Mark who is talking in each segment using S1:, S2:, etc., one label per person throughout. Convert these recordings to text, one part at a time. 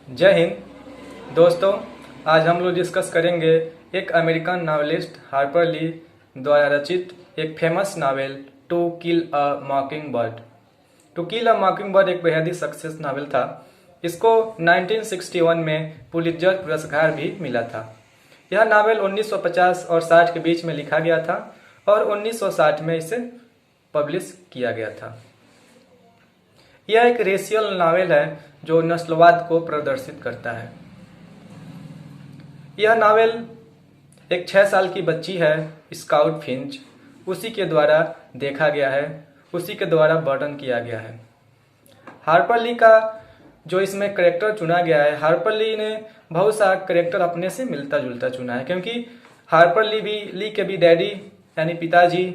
S1: जय हिंद दोस्तों। आज हम लोग डिस्कस करेंगे एक अमेरिकन नावलिस्ट हार्पर ली द्वारा रचित एक famous novel to kill a mockingbird. To kill a mockingbird एक बेहद ही सक्सेस नावल था। इसको 1961 में पुलित्जर पुरस्कार भी मिला था। यह नावल 1950 और 60 के बीच में लिखा गया था और 1960 में इसे पब्लिश किया गया था। यह एक रेशियल नावल है जो नस्लवाद को प्रदर्शित करता है। यह नावल एक 6 साल की बच्ची है स्काउट फिंच, उसी के द्वारा देखा गया है, उसी के द्वारा वर्णन किया गया है। हार्पर ली का जो इसमें करेक्टर चुना गया है, हार्पर ली ने बहुत सा करेक्टर अपने से मिलता जुलता चुना है, क्योंकि हार्पर ली के भी डैडी यानी पिताजी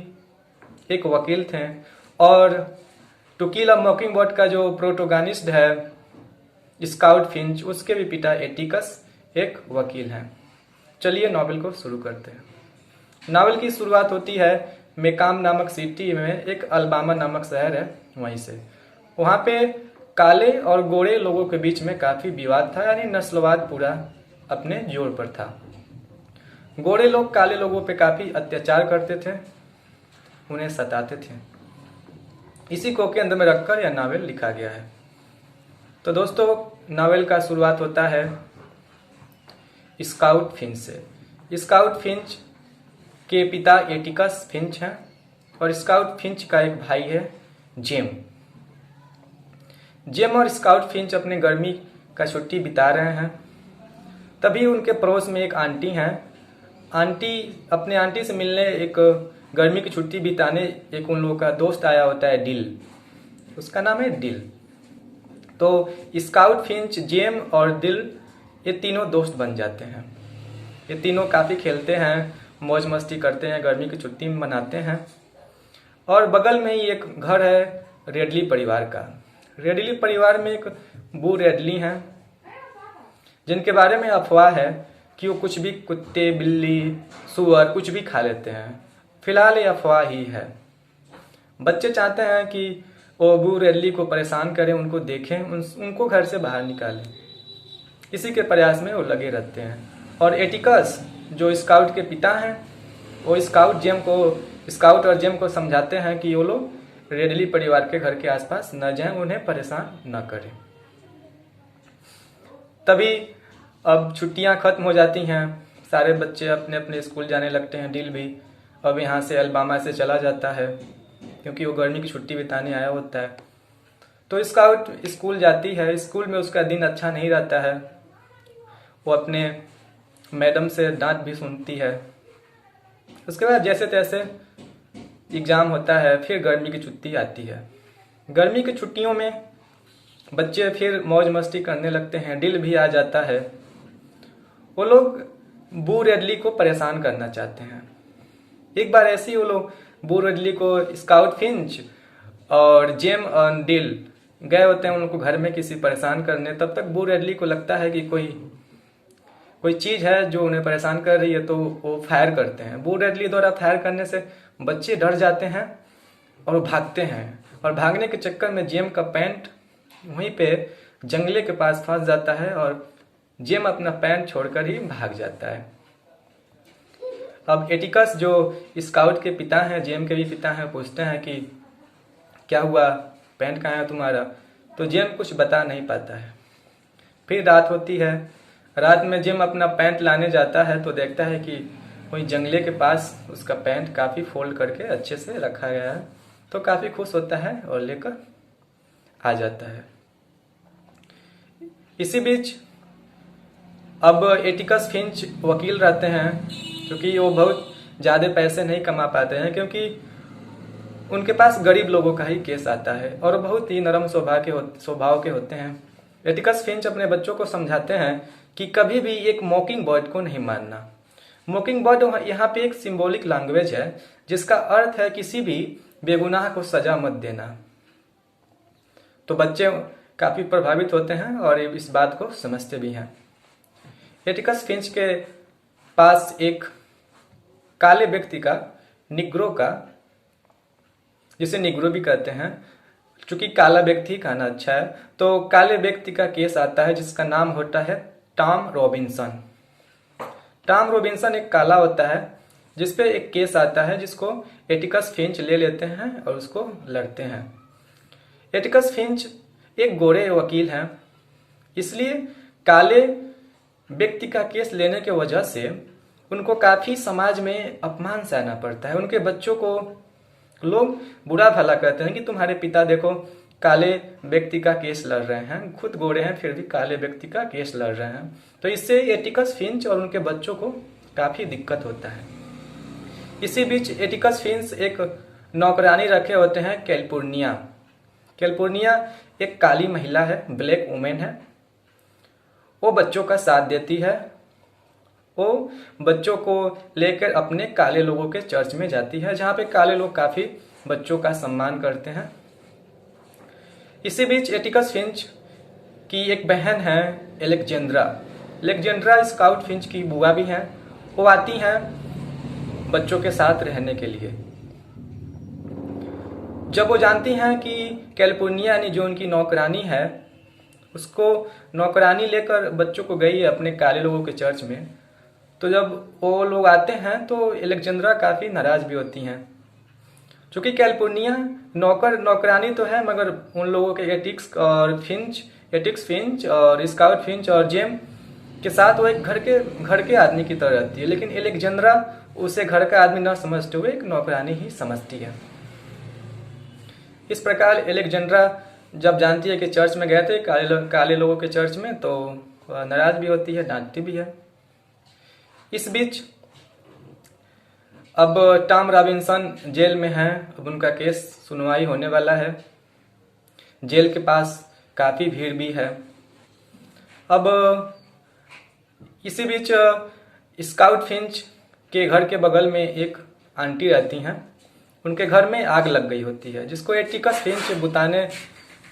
S1: एक वकील थे और टू किल अ मॉकिंग का जो प्रोटोगनिस्ट है स्काउट फिंच, उसके भी पिता एटिकस एक वकील हैं। चलिए नॉवेल को शुरू करते हैं। नावल की शुरुआत होती है मेकाम नामक सिटी में, एक अल्बामा नामक शहर है वहीं से। वहाँ पे काले और गोरे लोगों के बीच में काफ़ी विवाद था, यानी नस्लवाद पूरा अपने जोर पर था। गोरे लोग काले लोगों पे काफ़ी अत्याचार करते थे, उन्हें सताते थे। इसी को के अंदर में रखकर यह नावल लिखा गया है। तो दोस्तों, नावल का शुरुआत होता है स्काउट फिंच से। स्काउट फिंच के पिता एटिकस फिंच हैं और स्काउट फिंच का एक भाई है जेम। जेम और स्काउट फिंच अपने गर्मी का छुट्टी बिता रहे हैं। तभी उनके पड़ोस में एक आंटी हैं। अपने आंटी से मिलने एक गर्मी की छुट्टी बिताने एक उन लोगों का दोस्त आया होता है डिल, उसका नाम है डिल। तो स्काउट फिंच, जेम और डिल ये तीनों दोस्त बन जाते हैं। ये तीनों काफ़ी खेलते हैं, मौज मस्ती करते हैं, गर्मी की छुट्टी मनाते हैं। और बगल में ही एक घर है रेडली परिवार का। रेडली परिवार में एक बू रेडली हैं जिनके बारे में अफवाह है कि वो कुछ भी कुत्ते, बिल्ली, सुअर कुछ भी खा लेते हैं। फिलहाल ये अफवाह ही है। बच्चे चाहते हैं कि वो बू रेडली को परेशान करें, उनको देखें, उनको घर से बाहर निकालें। इसी के प्रयास में वो लगे रहते हैं। और एटिकस जो स्काउट के पिता हैं, वो स्काउट और जेम को समझाते हैं कि वो लोग रेडली परिवार के घर के आसपास न जाएं, उन्हें परेशान न करें। तभी अब छुट्टियां खत्म हो जाती हैं, सारे बच्चे अपने अपने स्कूल जाने लगते हैं। डिल भी अब यहाँ से अल्बामा से चला जाता है क्योंकि वो गर्मी की छुट्टी बिताने आया होता है। तो स्काउट स्कूल जाती है। स्कूल में उसका दिन अच्छा नहीं रहता है। वो अपने मैडम से डांट भी सुनती है। उसके बाद जैसे तैसे एग्ज़ाम होता है, फिर गर्मी की छुट्टी आती है। गर्मी की छुट्टियों में बच्चे फिर मौज मस्ती करने लगते हैं। डिल भी आ जाता है। वो लोग बू रेडली को परेशान करना चाहते हैं। एक बार ऐसे ही वो लोग बू रेडली को, स्काउट फिंच और जेम और डिल गए होते हैं उनको घर में किसी परेशान करने। तब तक बू रेडली को लगता है कि कोई चीज़ है जो उन्हें परेशान कर रही है, तो वो फायर करते हैं। बू रेडली द्वारा फायर करने से बच्चे डर जाते हैं और वो भागते हैं। और भागने के चक्कर में जेम का पैंट वहीं पे जंगले के पास फंस जाता है और जेम अपना पैंट छोड़कर ही भाग जाता है। अब एटिकस जो स्काउट के पिता हैं, जेम के भी पिता हैं, पूछते हैं कि क्या हुआ, पैंट कहाँ है तुम्हारा? तो जेम कुछ बता नहीं पाता है। फिर रात होती है। रात में जेम अपना पैंट लाने जाता है तो देखता है कि वही जंगले के पास उसका पैंट काफ़ी फोल्ड करके अच्छे से रखा गया है। तो काफ़ी खुश होता है और लेकर आ जाता है। इसी बीच अब एटिकस फिंच वकील रहते हैं, क्योंकि वो बहुत ज़्यादा पैसे नहीं कमा पाते हैं, क्योंकि उनके पास गरीब लोगों का ही केस आता है और बहुत ही नरम स्वभाव के होते हैं। एटिकस फिंच अपने बच्चों को समझाते हैं कि कभी भी एक मॉकिंग बर्ड को नहीं मारना। मॉकिंग बर्ड यहाँ पे एक सिंबॉलिक लैंग्वेज है जिसका अर्थ है किसी भी बेगुनाह को सजा मत देना। तो बच्चे काफ़ी प्रभावित होते हैं और इस बात को समझते भी हैं। एटिकस फिंच के पास एक काले व्यक्ति का, निग्रो का, जिसे निग्रो भी कहते हैं, चूंकि काला व्यक्ति खाना अच्छा है, तो काले व्यक्ति का केस आता है जिसका नाम होता है टॉम रॉबिन्सन। टॉम रॉबिन्सन एक काला होता है जिसपे एक केस आता है जिसको एटिकस फिंच ले लेते हैं और उसको लड़ते हैं। एटिकस फिंच एक गोरे वकील हैं, इसलिए काले व्यक्ति का केस लेने की वजह से उनको काफ़ी समाज में अपमान सहना पड़ता है। उनके बच्चों को लोग बुरा भला कहते हैं कि तुम्हारे पिता देखो काले व्यक्ति का केस लड़ रहे हैं, खुद गोरे हैं फिर भी काले व्यक्ति का केस लड़ रहे हैं। तो इससे एटिकस फिंच और उनके बच्चों को काफ़ी दिक्कत होता है। इसी बीच एटिकस फिंच एक नौकरानी रखे होते हैं कैलिफोर्निया। कैलिफोर्निया एक काली महिला है, ब्लैक वुमेन है। वो बच्चों का साथ देती है, वो बच्चों को लेकर अपने काले लोगों के चर्च में जाती है, जहाँ पे काले लोग काफ़ी बच्चों का सम्मान करते हैं। इसी बीच एटिकस फिंच की एक बहन है एलेक्जेंड्रा। एलेक्जेंड्रा स्काउट फिंच की बुआ भी हैं। वो आती हैं बच्चों के साथ रहने के लिए। जब वो जानती हैं कि कैलिफोर्निया यानी जो उनकी नौकरानी है, उसको नौकरानी लेकर बच्चों को गई है अपने काले लोगों के चर्च में, तो जब वो लोग आते हैं तो एलेक्जेंड्रा काफ़ी नाराज़ भी होती हैं। चूँकि कैलिफोर्निया नौकरानी तो है, मगर उन लोगों के एटिक्स फिंच और स्काउट फिंच और जेम के साथ वो एक घर के आदमी की तरह रहती है। लेकिन एलेक्जेंड्रा उसे घर का आदमी न समझते हुए एक नौकरानी ही समझती है। इस प्रकार एलेक्जेंड्रा जब जानती है कि चर्च में गए थे काले लोगों के चर्च में, तो नाराज भी होती है, डांटती भी है। इस बीच अब टॉम रॉबिन्सन जेल में हैं। अब उनका केस सुनवाई होने वाला है। जेल के पास काफ़ी भीड़ भी है। अब इसी बीच स्काउट फिंच के घर के बगल में एक आंटी रहती हैं। उनके घर में आग लग गई होती है, जिसको एटिकस फिंच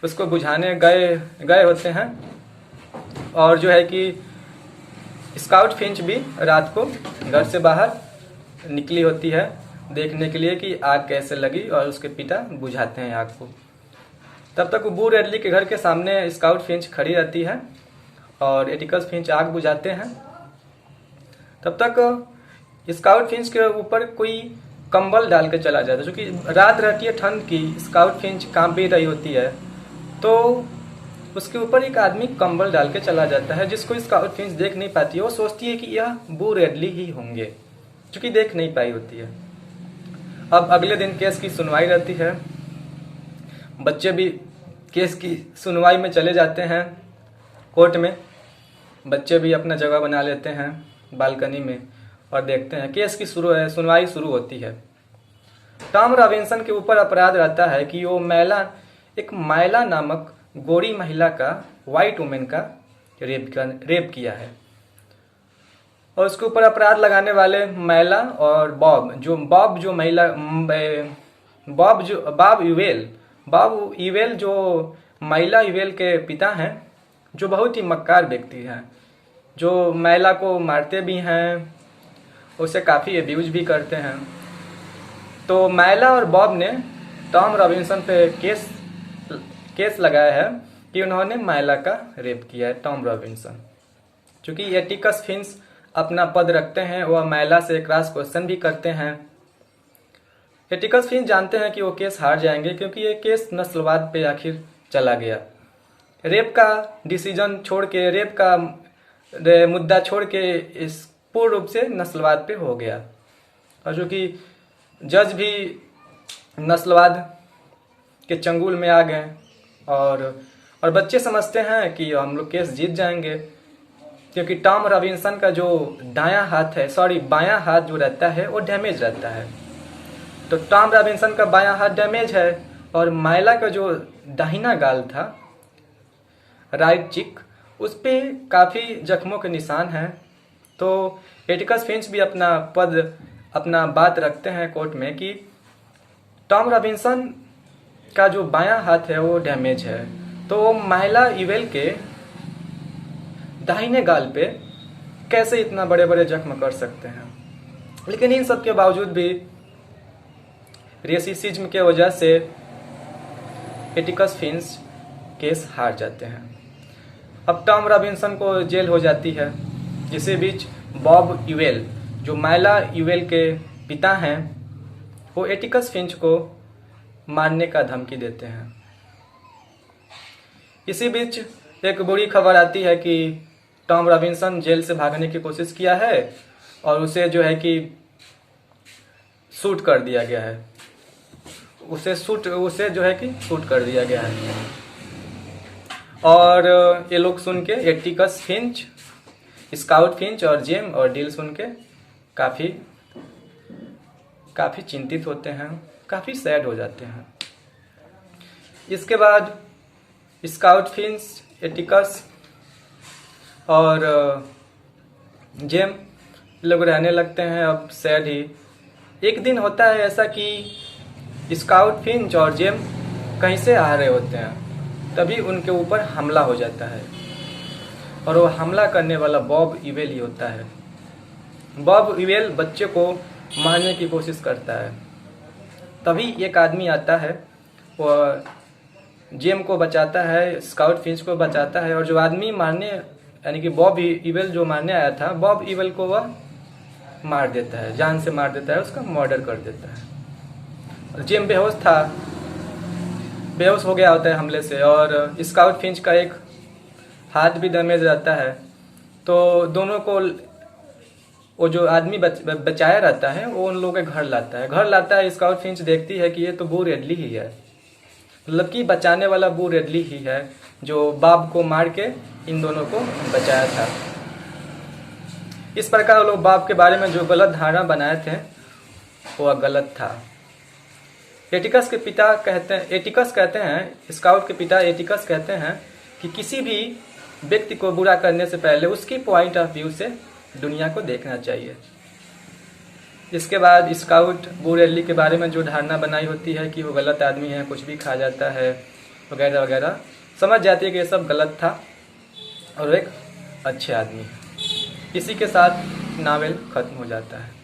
S1: उसको बुझाने गए होते हैं। और जो है कि स्काउट फिंच भी रात को घर से बाहर निकली होती है देखने के लिए कि आग कैसे लगी, और उसके पिता बुझाते हैं आग को। तब तक बू रेडली के घर के सामने स्काउट फिंच खड़ी रहती है और एटिकस फिंच आग बुझाते हैं। तब तक स्काउट फिंच के ऊपर कोई कंबल डाल के चला जाता है, क्योंकि रात रहती है ठंड की, स्काउट फिंच कांप भी रही होती है, तो उसके ऊपर एक आदमी कंबल डाल के चला जाता है, जिसको स्काउट फिंच देख नहीं पाती है। वो सोचती है कि यह बू रेडली ही होंगे, क्योंकि देख नहीं पाई होती है। अब अगले दिन केस की सुनवाई रहती है। बच्चे भी केस की सुनवाई में चले जाते हैं कोर्ट में। बच्चे भी अपना जगह बना लेते हैं बालकनी में और देखते हैं केस की सुनवाई शुरू होती है। टॉम रॉबिन्सन के ऊपर अपराध रहता है कि वो एक माइला नामक गोरी महिला का, वाइट वुमेन का रेप किया है। और उसके ऊपर अपराध लगाने वाले मैला और बॉब यूवेल जो मैला यूवेल के पिता हैं, जो बहुत ही मक्कार व्यक्ति हैं, जो मैला को मारते भी हैं, उसे काफ़ी एब्यूज भी करते हैं। तो मैला और बॉब ने टॉम रॉबिन्सन पे केस लगाया है कि उन्होंने मैला का रेप किया है, टॉम रॉबिन्सन। चूँकि एटिकस फिंच अपना पद रखते हैं, वह मैला से क्रॉस क्वेश्चन भी करते हैं। एटिकस फिंच जानते हैं कि वो केस हार जाएंगे, क्योंकि ये केस नस्लवाद पे आखिर चला गया। रेप का डिसीजन छोड़ के, रेप का मुद्दा छोड़ के इस पूर्ण रूप से नस्लवाद पे हो गया। और जो कि जज भी नस्लवाद के चंगुल में आ गए, और बच्चे समझते हैं कि हम लोग केस जीत जाएंगे, क्योंकि टॉम रॉबिन्सन का जो बायां हाथ जो रहता है वो डैमेज रहता है। तो टॉम रॉबिन्सन का बायां हाथ डैमेज है, और माइला का जो दाहिना गाल था, राइट चिक, उस पर काफ़ी जख्मों के निशान हैं। तो एटिकस फिंच भी अपना बात रखते हैं कोर्ट में कि टॉम रॉबिन्सन का जो बायां हाथ है वो डैमेज है, तो वो माइला यूवेल के दाहिने गाल पे कैसे इतना बड़े बड़े जख्म कर सकते हैं। लेकिन इन सब के बावजूद भी रेसिज्म के वजह से एटिकस फिंच केस हार जाते हैं। अब टॉम रॉबिन्सन को जेल हो जाती है। इसी बीच बॉब यूएल, जो माइला यूएल के पिता हैं, वो एटिकस फिंच को मारने का धमकी देते हैं। इसी बीच एक बुरी खबर आती है कि टॉम रॉबिन्सन जेल से भागने की कोशिश किया है और उसे जो है कि शूट कर दिया गया है। उसे जो है कि शूट कर दिया गया है। और ये लोग सुन के, एटिकस फिंच, स्काउट फिंच और जेम और डील सुन के काफ़ी चिंतित होते हैं, काफ़ी सैड हो जाते हैं। इसके बाद स्काउट फिंच, एटिकस और जेम लोग रहने लगते हैं अब सैड ही। एक दिन होता है ऐसा कि स्काउट फिंच और जेम कहीं से आ रहे होते हैं, तभी उनके ऊपर हमला हो जाता है और वो हमला करने वाला बॉब यूएल ही होता है। बॉब यूएल बच्चे को मारने की कोशिश करता है। तभी एक आदमी आता है, वो जेम को बचाता है, स्काउट फिंच को बचाता है, और जो आदमी मारने, यानी कि बॉब यूएल जो मारने आया था, बॉब यूएल को वह मार देता है, जान से मार देता है, उसका मर्डर कर देता है। जेम बेहोश हो गया होता है हमले से, और स्काउट फिंच का एक हाथ भी डैमेज रहता है। तो दोनों को वो जो आदमी बचाया रहता है वो उन लोगों के घर लाता है। स्काउट फिंच देखती है कि ये तो बू रेडली ही है, मतलब कि बचाने वाला बू रेडली ही है, जो बाब को मार के इन दोनों को बचाया था। इस प्रकार लोग बाब के बारे में जो गलत धारणा बनाए थे वह गलत था। एटिकस कहते हैं, स्काउट के पिता एटिकस कहते हैं कि किसी भी व्यक्ति को बुरा करने से पहले उसकी पॉइंट ऑफ व्यू से दुनिया को देखना चाहिए। इसके बाद स्काउट बू रेडली के बारे में जो धारणा बनाई होती है कि वो गलत आदमी है, कुछ भी खा जाता है वगैरह वगैरह, समझ जाती है कि ये सब गलत था और एक अच्छे आदमी है। इसी के साथ नावल खत्म हो जाता है।